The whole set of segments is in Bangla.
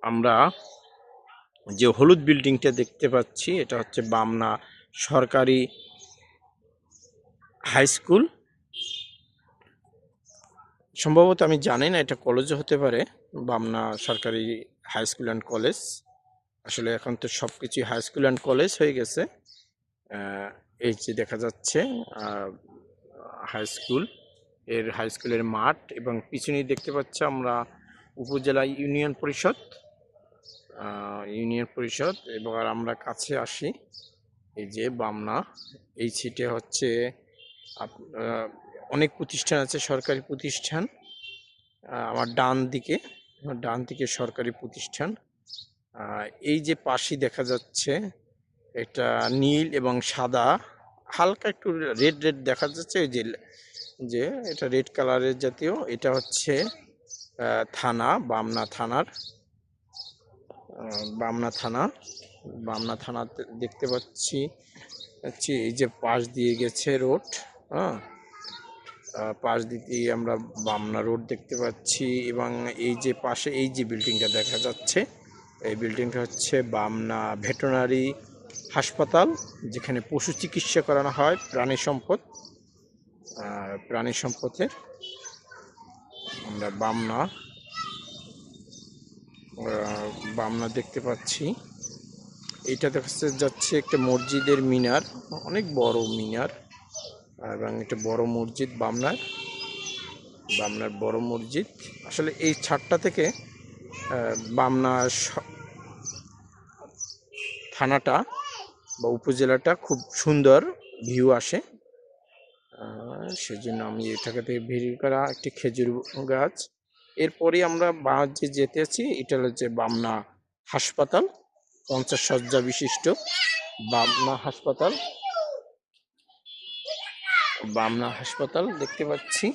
আমরা যে হলুদ বিল্ডিংটা দেখতে পাচ্ছি এটা হচ্ছে বামনা সরকারি হাই স্কুল। সম্ভবত আমি জানি না এটা কলেজও হতে পারে, বামনা সরকারি হাই স্কুল অ্যান্ড কলেজ। আসলে এখন তো সব কিছুই হাই স্কুল অ্যান্ড কলেজ হয়ে গেছে। এই যে দেখা যাচ্ছে হাই স্কুল, এর হাই স্কুলের মাঠ এবং পিছনেই দেখতে পাচ্ছি আমরা উপজেলা ইউনিয়ন পরিষদ। এবার আমরা কাছে আসি, এই যে বামনা, এই সিটে হচ্ছে অনেক প্রতিষ্ঠান আছে, সরকারি প্রতিষ্ঠান। আমার ডান দিকে সরকারি প্রতিষ্ঠান। এই যে পাশে দেখা যাচ্ছে এটা নীল এবং সাদা, হালকা একটু রেড রেড দেখা যাচ্ছে, ওই যে যে এটা রেড কালারের জাতীয়, এটা হচ্ছে থানা, বামনা থানা দেখতে পাচ্ছি। এই যে পাশ দিয়ে গেছে রোড, হ্যাঁ, পাশ দিয়ে আমরা বামনা রোড দেখতে পাচ্ছি। এবং এই যে পাশে এই যে বিল্ডিংটা দেখা যাচ্ছে, এই বিল্ডিংটা হচ্ছে বামনা ভেটেরিনারি হাসপাতাল, যেখানে পশু চিকিৎসা করানো হয়, প্রাণী সম্পদের। আমরা বামনা দেখতে পাচ্ছি। এটা দেখা যাচ্ছে একটা মসজিদের মিনার, অনেক বড় মিনার, এবং এটা বড় মসজিদ, বামনার বড় মসজিদ। আসলে এই ছাদটা থেকে বামনা থানাটা বা উপজেলাটা খুব সুন্দর ভিউ আসে। সেজন্য আমি এটাকে থেকে ভিড় করা একটি খেজুর গাছ। এরপরে আমরা যে যেতে আছি, এটা হচ্ছে বামনা হাসপাতাল, 50 শয্যা বিশিষ্ট বামনা হাসপাতাল দেখতে পাচ্ছি,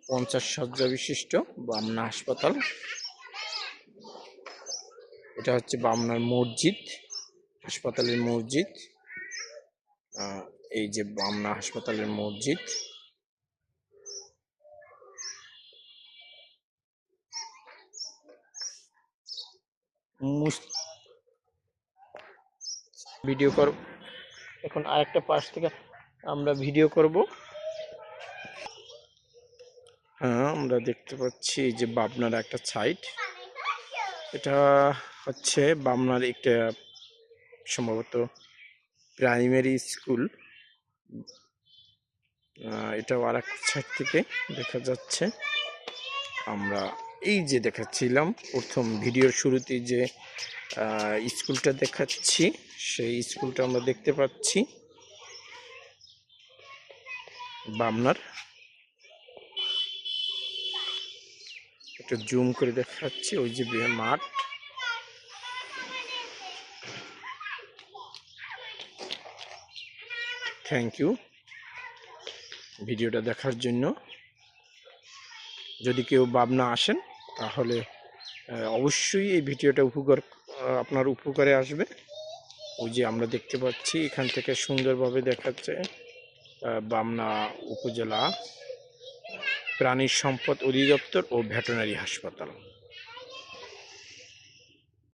50 শয্যা বিশিষ্ট বামনা হাসপাতাল। এটা হচ্ছে বামনার মসজিদ, হাসপাতালের মসজিদ। এই যে বামনা হাসপাতালের মসজিদ। ভিডিও করব এখন, আরেকটা পাশ থেকে আমরা ভিডিও করব। হ্যাঁ, আমরা দেখতে পাচ্ছি যে বামনার একটা সাইট, এটা হচ্ছে বামনার একটা সম্ভবত প্রাইমারি স্কুল। এটাও আর এক সাইড থেকে দেখা যাচ্ছে। আমরা এই যে দেখাচ্ছিলাম প্রথম ভিডিওর শুরুতে যে স্কুলটা দেখাচ্ছি, সেই স্কুলটা আমরা দেখতে পাচ্ছি বামনার। একটু জুম করে দেখাচ্ছি, ওই যে মাঠ। থ্যাংক ইউ ভিডিওটা দেখার জন্য। যদি কেউ বামনা আসেন তাহলে অবশ্যই এই ভিডিওটা আপনার উপকারে আসবে। ওই যে আমরা দেখতে পাচ্ছি এখান থেকে সুন্দরভাবে দেখাচ্ছে বামনা উপজেলা প্রাণী সম্পদ অধিদপ্তর ও ভেটেরিনারি হাসপাতাল।